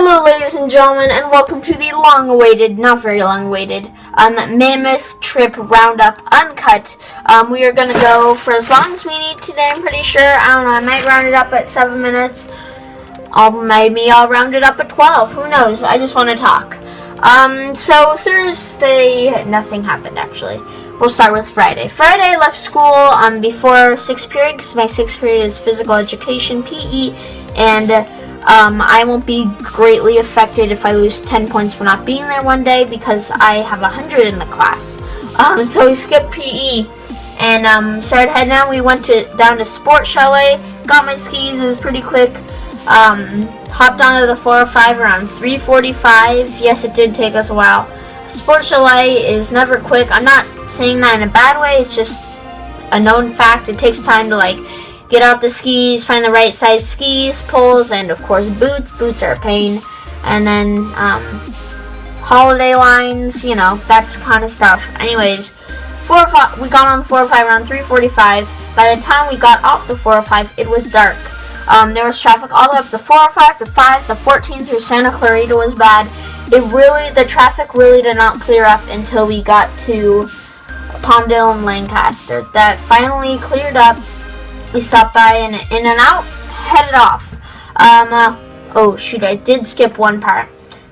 Hello ladies and gentlemen, and welcome to the long-awaited, not very long-awaited, Mammoth Trip Roundup Uncut. We are going to go for as long as we need today, I'm pretty sure. I don't know, I might round it up at 7 minutes. Maybe I'll round it up at 12, who knows, I just want to talk. So Thursday, nothing happened actually. We'll start with Friday. Friday, I left school before 6th period, because my 6th period is physical education, PE, and I won't be greatly affected if I lose 10 points for not being there one day, because I have 100 in the class. So we skipped PE and started heading out. We went down to Sport Chalet, got my skis, it was pretty quick. Hopped onto the 405 around 3:45. Yes, it did take us a while. Sport Chalet is never quick. I'm not saying that in a bad way, it's just a known fact. It takes time to get out the skis, find the right size skis, poles, and of course boots. Boots are a pain. And then holiday lines, that kind of stuff. Anyways, we got on the 405 around 3:45. By the time we got off the 405, it was dark. There was traffic all the way up the 405, the 5, the 14 through Santa Clarita was bad. The traffic really did not clear up until we got to Palmdale and Lancaster. That finally cleared up. We stopped by and in and out, headed off. Oh shoot, I did skip one part.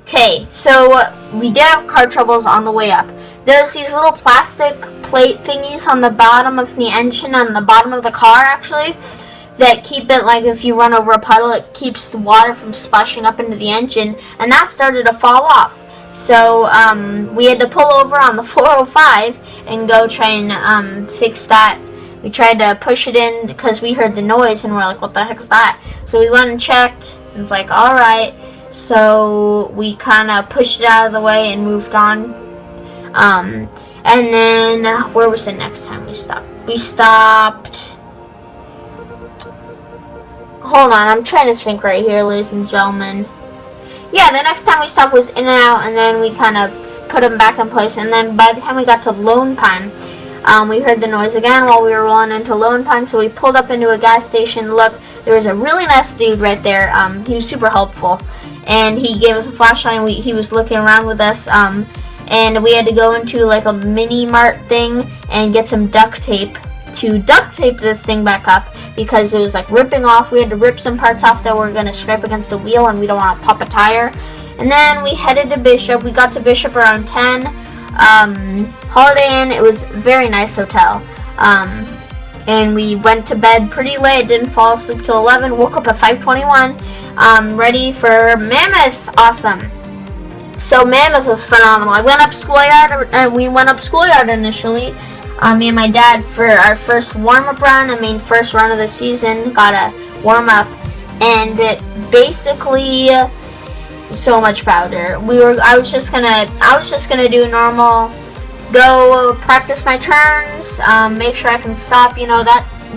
Okay, so we did have car troubles on the way up. There's these little plastic plate thingies on the bottom of the engine, on the bottom of the car actually, that keep it, if you run over a puddle, it keeps the water from splashing up into the engine, and that started to fall off. So we had to pull over on the 405 and go try and fix that. We tried to push it in because we heard the noise and we're like, what the heck is that? So we went and checked and it's like, alright. So we kind of pushed it out of the way and moved on. And then, where was the next time we stopped? We stopped... Hold on, I'm trying to think right here, ladies and gentlemen. Yeah, the next time we stopped was In and Out, and then we kind of put them back in place. And then by the time we got to Lone Pine, we heard the noise again while we were rolling into Lone Pine, so we pulled up into a gas station. Look, there was a really nice dude right there. He was super helpful, and he gave us a flashlight. He was looking around with us, and we had to go into a mini mart thing and get some duct tape to duct tape the thing back up, because it was ripping off. We had to rip some parts off that were going to scrape against the wheel, and we don't want to pop a tire. And then we headed to Bishop. We got to Bishop around 10. Holiday Inn, it was a very nice hotel. And we went to bed pretty late, didn't fall asleep till 11, woke up at 5:21, ready for Mammoth. Awesome. So Mammoth was phenomenal. We went up Schoolyard initially. Me and my dad, for our first warm-up run, first run of the season, got a warm-up, and basically so much powder. I was just gonna do normal, go practice my turns, make sure I can stop,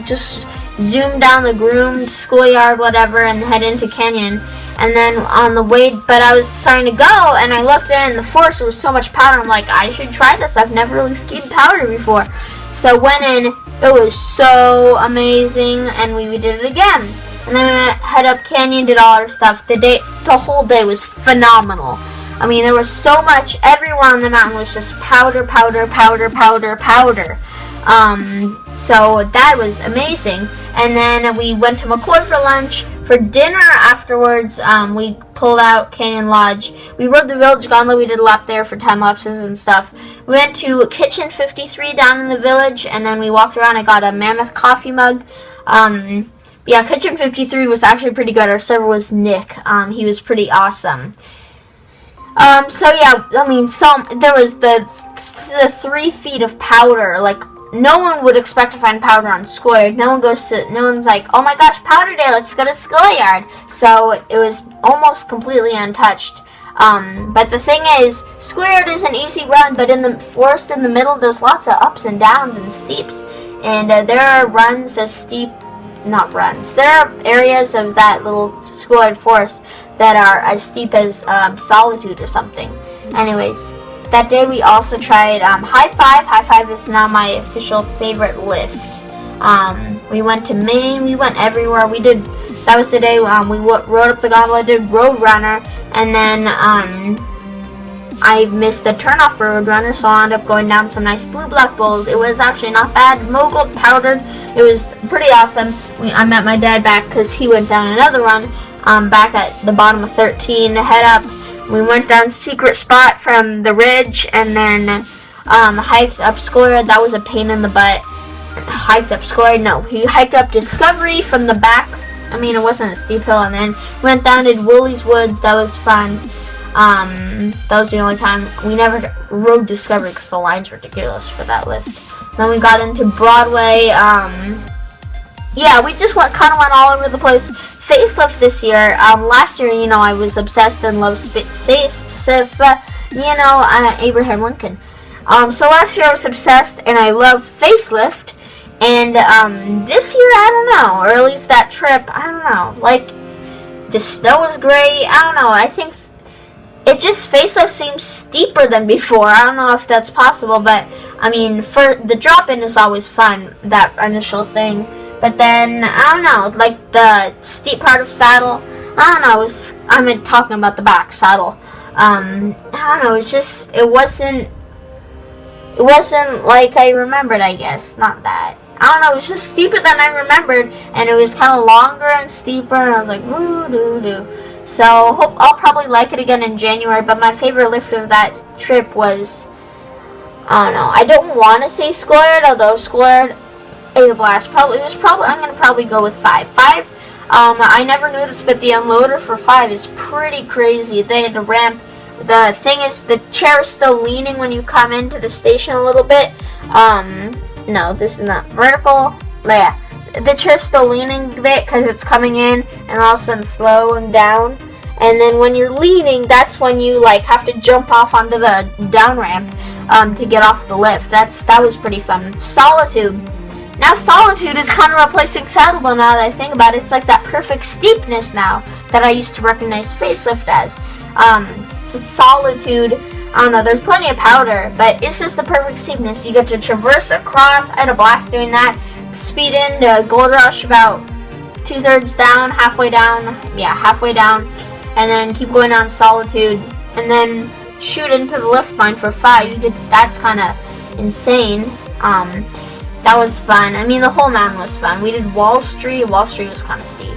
just zoom down the groomed schoolyard, whatever, and head into Canyon. And then on the way, but I was starting to go, and I looked in the forest, there was so much powder, I'm like, I should try this, I've never really skied powder before. So went in, it was so amazing, and we did it again. And then we head up Canyon, did all our stuff. The whole day was phenomenal. There was so much, everywhere on the mountain was just powder, powder, powder, powder, powder. So that was amazing. And then we went to McCoy for lunch. For dinner afterwards, we pulled out Canyon Lodge. We rode the Village Gondola. We did a lap there for time lapses and stuff. We went to Kitchen 53 down in the village, and then we walked around. I got a Mammoth coffee mug. Yeah, Kitchen 53 was actually pretty good. Our server was Nick. He was pretty awesome. So yeah, there was the 3 feet of powder. No one would expect to find powder on Schoolyard. No one's like, oh my gosh, powder day, let's go to Schoolyard. So it was almost completely untouched. But the thing is, Schoolyard is an easy run, but in the forest in the middle, there's lots of ups and downs and steeps. And there are runs as steep, not runs, there are areas of that little Schoolyard forest that are as steep as Solitude or something. Anyways, that day we also tried High Five. High Five is now my official favorite lift. We went to Maine. We went everywhere. We did That was the day we rode up the gondola, did Roadrunner, and then I missed the turnoff for Roadrunner, so I ended up going down some nice blue black bowls. It was actually not bad. Mogul powdered. It was pretty awesome. I met my dad back because he went down another run back at the bottom of 13 to head up. We went down Secret Spot from the ridge and then hiked up Scoria. That was a pain in the butt. Hiked up Scoria? No. He hiked up Discovery from the back. I mean, it wasn't a steep hill. And then went down to Woolly's Woods. That was fun. That was the only time. We never rode Discovery because the line's ridiculous for that lift. Then we got into Broadway. Yeah, we just went all over the place. Facelift this year. Last year, you know, I was obsessed and loved Abraham Lincoln. So last year I was obsessed and I loved Facelift. And this year, I don't know, or at least that trip, I don't know. Like, the snow was great. I don't know. I think it just Facelift seems steeper than before. I don't know if that's possible, but I mean, for the drop-in is always fun, that initial thing. But then, I don't know, like the steep part of Saddle, I don't know, I'm talking about the back Saddle. I don't know, it wasn't like I remembered, I guess, not that. I don't know, it was just steeper than I remembered, and it was kind of longer and steeper, and I was like, woo-doo-doo. So, I'll probably like it again in January, but my favorite lift of that trip was, I don't know, I don't want to say Squared, although Squared ate a blast. I'm going to probably go with 5. 5, I never knew this, but the unloader for 5 is pretty crazy. They had to ramp. The thing is, the chair is still leaning when you come into the station a little bit. No, this is not vertical. Yeah, the chair's still leaning a bit because it's coming in and all of a sudden slowing down. And then when you're leaning, that's when you like have to jump off onto the down ramp to get off the lift. That was pretty fun. Solitude. Now Solitude is kind of replacing Saddlebow now that I think about it. It's like that perfect steepness now that I used to recognize Facelift as. Solitude, I don't know, there's plenty of powder, but it's just the perfect steepness. You get to traverse across. I had a blast doing that. Speed into Gold Rush about 2/3 down, halfway down, and then keep going down Solitude, and then shoot into the lift line for 5. That's kind of insane. That was fun. I mean, the whole mountain was fun. We did Wall Street. Wall Street was kind of steep.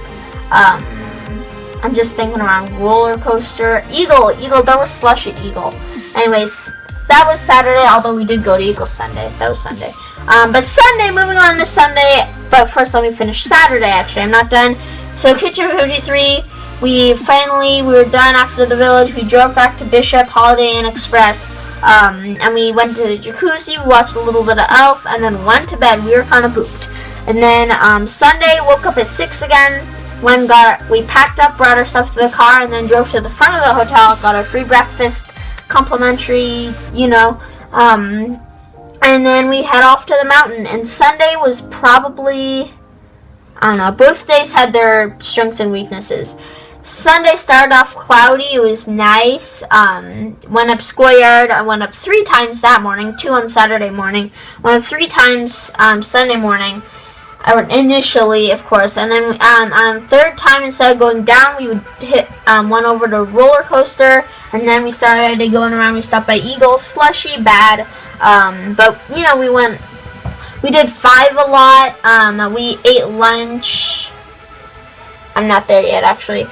I'm just thinking around roller coaster. Eagle, that was slush at Eagle. Anyways, that was Saturday, although we did go to Eagle Sunday. That was Sunday. But Sunday, moving on to Sunday. But first, let me finish Saturday, actually. I'm not done. So, Kitchen 53, we were done after the village. We drove back to Bishop, Holiday Inn Express. And we went to the jacuzzi, we watched a little bit of Elf, and then went to bed. We were kind of pooped. And then Sunday, woke up at 6 again. We packed up, brought our stuff to the car, and then drove to the front of the hotel, got our free breakfast, complimentary, and then we head off to the mountain. And Sunday was probably, I don't know, both days had their strengths and weaknesses. Sunday started off cloudy. It was nice. Went up Schoolyard. I went up 3 times that morning, 2 on Saturday morning. Went up 3 times Sunday morning. Initially, of course, and then on the 3rd time, instead of going down, we would went over to roller coaster, and then we started going around. We stopped by Eagle, slushy, bad, but we did 5 a lot. We ate lunch. I'm not there yet, actually.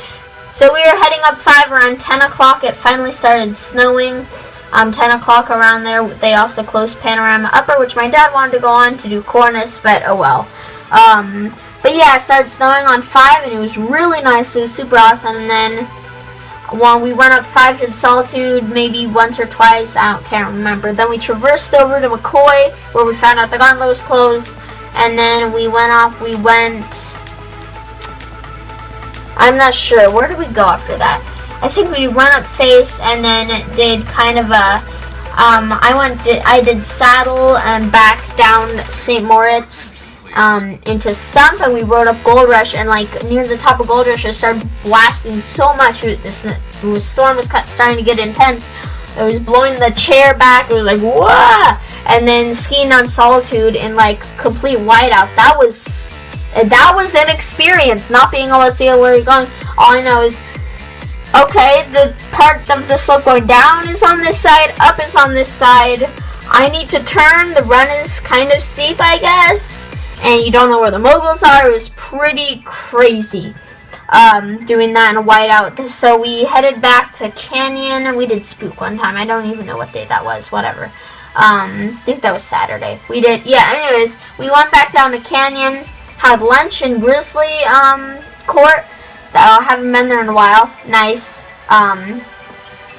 So we were heading up 5 around 10 o'clock. It finally started snowing. 10 o'clock around there. They also closed Panorama Upper, which my dad wanted to go on to do Cornice, but oh well. But yeah, it started snowing on 5, and it was really nice. It was super awesome. And then we went up 5 to the Solitude maybe once or twice. Can't remember. Then we traversed over to McCoy, where we found out the gondola was closed. And then we went I'm not sure. Where did we go after that? I think we went up Face and then did kind of a I did Saddle and back down St. Moritz into Stump, and we rode up Gold Rush, and like near the top of Gold Rush it started blasting so much. The storm was starting to get intense. It was blowing the chair back. It was like whoa, and then skiing on Solitude in like complete whiteout. That was That was an experience, not being able to see where you're going. All I know is, okay, the part of the slope going down is on this side, up is on this side. I need to turn, the run is kind of steep, I guess, and you don't know where the moguls are. It was pretty crazy doing that in a whiteout. So we headed back to Canyon, and we did Spook one time. I don't even know what day that was, whatever. I think that was Saturday. Anyways, we went back down to Canyon, had lunch in Grizzly Court. I haven't been there in a while. Nice.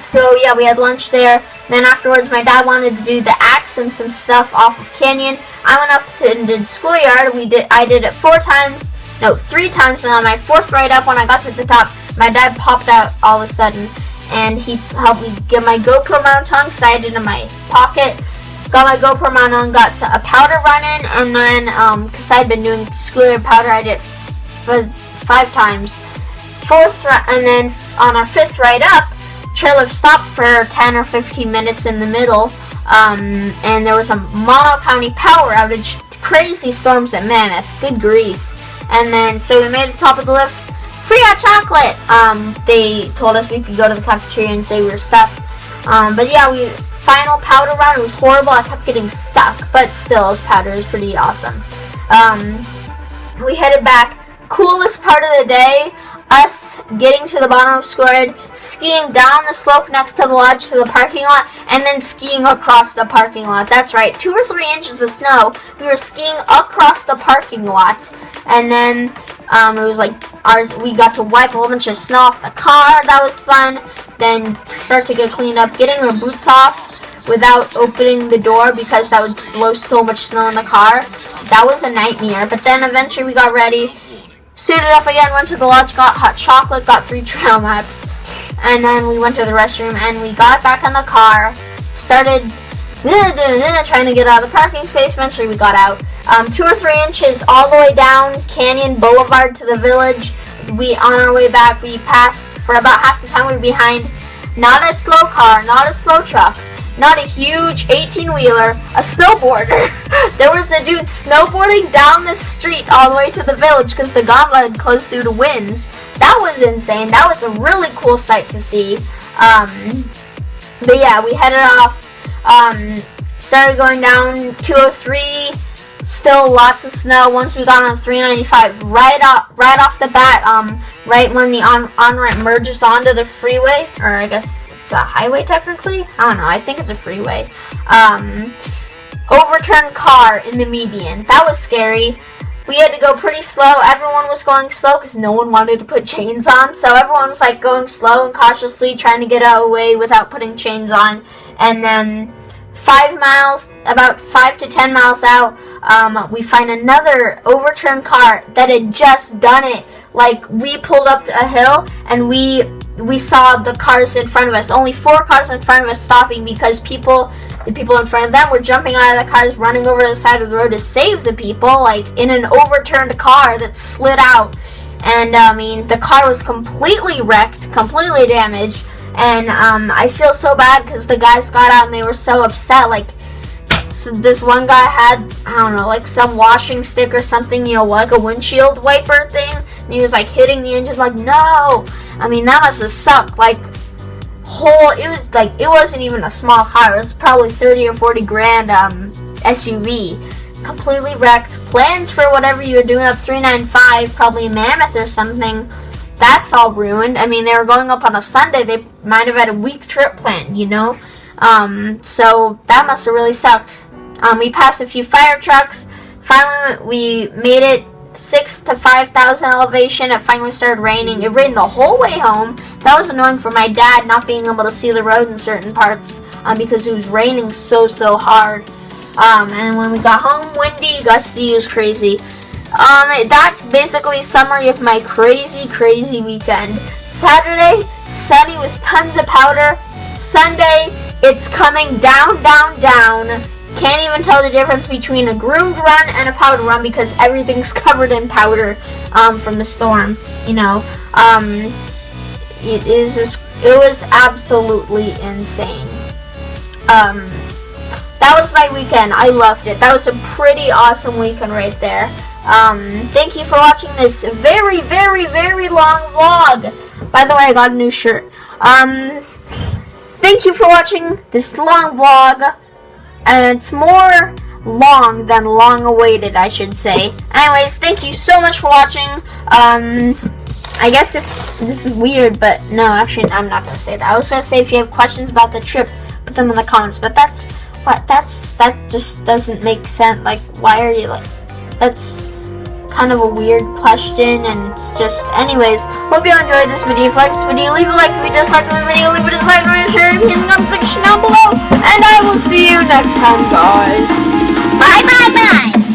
So yeah, we had lunch there. Then afterwards, my dad wanted to do the axe and some stuff off of Canyon. I went up and did Schoolyard. I did it 3 times, and on my 4th ride up, when I got to the top, my dad popped out all of a sudden, and he helped me get my GoPro mount on, because I had it in my pocket. Got my GoPro mount on, got to a powder run in, and then, because I had been doing Schoolyard powder, I did 5 times. And then on our 5th ride up, chairlift stopped for 10 or 15 minutes in the middle, and there was a mono-county power outage, crazy storms at Mammoth, good grief. And then, so we made it to the top of the lift, free hot chocolate. They told us we could go to the cafeteria and say we were stuck. But yeah, final powder run, it was horrible. I kept getting stuck, but still, it was powder, it was pretty awesome. We headed back. Coolest part of the day, us getting to the bottom of Schoolyard, skiing down the slope next to the lodge to the parking lot, and then skiing across the parking lot. That's right, 2 or 3 inches of snow. We were skiing across the parking lot, and then it was like we got to wipe a whole bunch of snow off the car. That was fun. Then start to get cleaned up, getting the boots off without opening the door because that would blow so much snow in the car. That was a nightmare. But then eventually we got ready, suited up again, went to the lodge, got hot chocolate, got 3 trail maps, and then we went to the restroom, and we got back in the car, started trying to get out of the parking space. Eventually we got out. 2 or 3 inches all the way down Canyon Boulevard to the village. On our way back, we passed, for about half the time we were behind, not a slow car, not a slow truck, not a huge 18-wheeler, a snowboarder. There was a dude snowboarding down the street all the way to the village because the gauntlet had closed due to winds. That was insane. That was a really cool sight to see. But yeah, we headed off, started going down 203, still lots of snow. Once we got on 395, right off the bat, right when the on-ramp merges onto the freeway, or I guess it's a highway technically? I don't know, I think it's a freeway. Overturned car in the median. That was scary. We had to go pretty slow. Everyone was going slow because no one wanted to put chains on. So everyone was like going slow and cautiously trying to get out of the way without putting chains on. And then 5 miles, about 5 to 10 miles out, we find another overturned car that had just done it. Like, we pulled up a hill and we saw the cars in front of us. Only 4 cars in front of us stopping because the people in front of them were jumping out of the cars, running over the side of the road to save the people, like in an overturned car that slid out. And I mean, the car was completely wrecked, completely damaged. And I feel so bad because the guys got out and they were so upset. Like, so this one guy had, I don't know, like some washing stick or something, you know, like a windshield wiper thing. And he was like hitting the engine, like, no. I mean, that must have sucked. Like, it wasn't even a small car. It was probably 30 or 40 grand SUV. Completely wrecked. Plans for whatever you were doing up 395, probably Mammoth or something. That's all ruined. I mean, they were going up on a Sunday. They might have had a week trip planned, you know? So that must have really sucked. We passed a few fire trucks. Finally, we made it 6,000 to 5,000 elevation. It finally started raining. It rained the whole way home. That was annoying for my dad, not being able to see the road in certain parts because it was raining so hard. And when we got home, windy, gusty, it was crazy. That's basically a summary of my crazy weekend. Saturday, sunny with tons of powder. Sunday, it's coming down. Can't even tell the difference between a groomed run and a powder run because everything's covered in powder from the storm. You know, it was absolutely insane. That was my weekend. I loved it. That was a pretty awesome weekend right there. Thank you for watching this very, very, very long vlog. By the way, I got a new shirt. Thank you for watching this long vlog. And it's more long than long awaited, I should say. Anyways, thank you so much for watching. I guess if this is weird, but no, actually, I'm not gonna say that. I was gonna say if you have questions about the trip, put them in the comments. But that just doesn't make sense. Like, why are you like? That's kind of a weird question, and it's just. Anyways, hope you enjoyed this video. If you like this video, leave a like. If you dislike the video, leave a dislike. Share it in the comment section down below, and I will see you next time, guys. Bye, bye, bye.